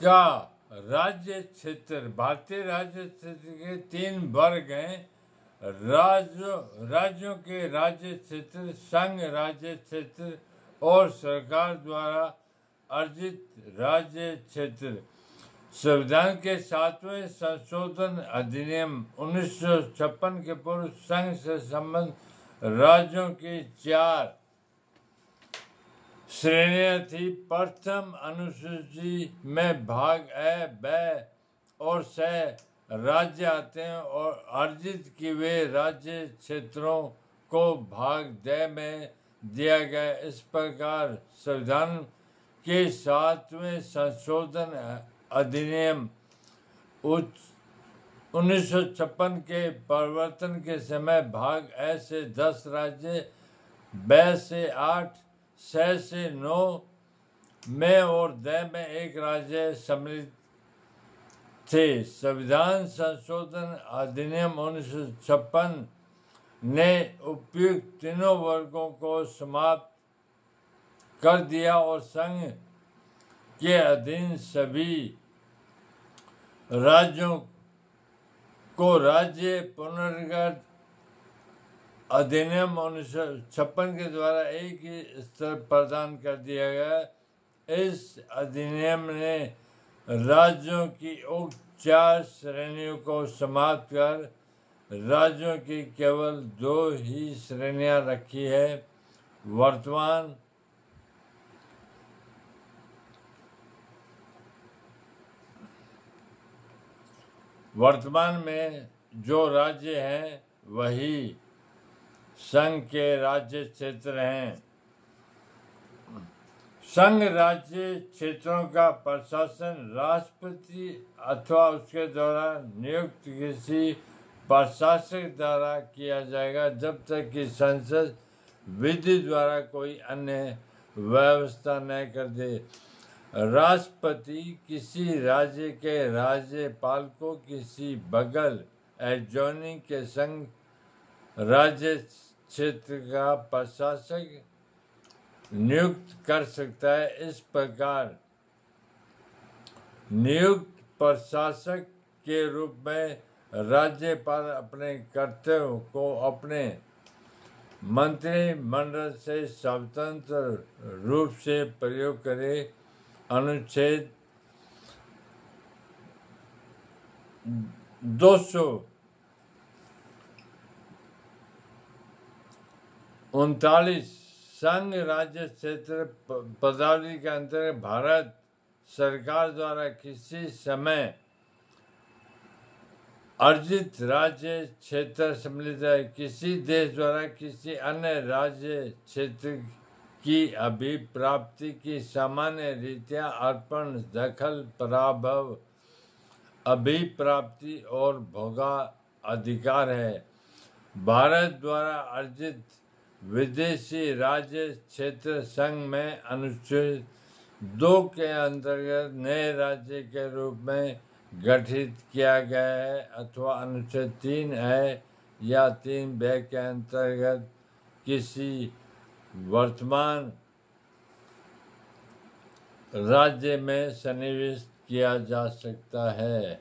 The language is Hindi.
का राज्य क्षेत्र। भारतीय राज्य क्षेत्र के 3 वर्ग हैं। राज्यों के राज्य क्षेत्र, संघ राज्य क्षेत्र और सरकार द्वारा अर्जित राज्य क्षेत्र। संविधान के 7वें संशोधन अधिनियम 1956 के पूर्व संघ से संबद्ध राज्यों की 4 श्रेणियां थी। प्रथम अनुसूची में भाग ए, ब और स राज्य आते हैं और अर्जित किए हुए राज्य क्षेत्रों को भाग ड में दिया गया। इस प्रकार संविधान के 7वें संशोधन अधिनियम 1956 के परिवर्तन के समय भाग ए से 10 राज्य, ब से 8, स से 9 में और द में 1 राज्य सम्मिलित थे। संविधान संशोधन अधिनियम 1956 ने उपयुक्त तीनों वर्गों को समाप्त कर दिया और संघ के अधीन सभी राज्यों को राज्य पुनर्गठन अधिनियम 1956 के द्वारा एक ही स्तर प्रदान कर दिया गया। इस अधिनियम ने राज्यों की उक्त 4 श्रेणियों को समाप्त कर राज्यों की केवल 2 ही श्रेणियां रखी है। वर्तमान में जो राज्य हैं वही संघ के राज्य क्षेत्र हैं। संघ राज्य क्षेत्रों का प्रशासन राष्ट्रपति अथवा उसके द्वारा नियुक्त किसी प्रशासक द्वारा किया जाएगा, जब तक कि संसद विधि द्वारा कोई अन्य व्यवस्था न कर दे। राष्ट्रपति किसी राज्य के राज्यपाल को किसी बगल एडजॉइनिंग के संघ राज्य क्षेत्र का प्रशासक नियुक्त कर सकता है। इस प्रकार नियुक्त प्रशासक के रूप में राज्यपाल अपने कर्तव्यों को अपने मंत्रिमंडल से स्वतंत्र रूप से प्रयोग करे। अनुच्छेद 239 संघ राज्य क्षेत्र पदावली के अंतर्गत भारत सरकार द्वारा किसी समय अर्जित राज्य क्षेत्र सम्मिलित है। किसी देश द्वारा किसी अन्य राज्य क्षेत्र की अभिप्राप्ति की सामान्य रीतियां अर्पण, दखल, पराभव, अभिप्राप्ति और भोगाधिकार है। भारत द्वारा अर्जित विदेशी राज्य क्षेत्र संघ में अनुच्छेद 2 के अंतर्गत नए राज्य के रूप में गठित किया गया है अथवा अनुच्छेद 3A या 3B के अंतर्गत किसी वर्तमान राज्य में सन्निवेशित किया जा सकता है।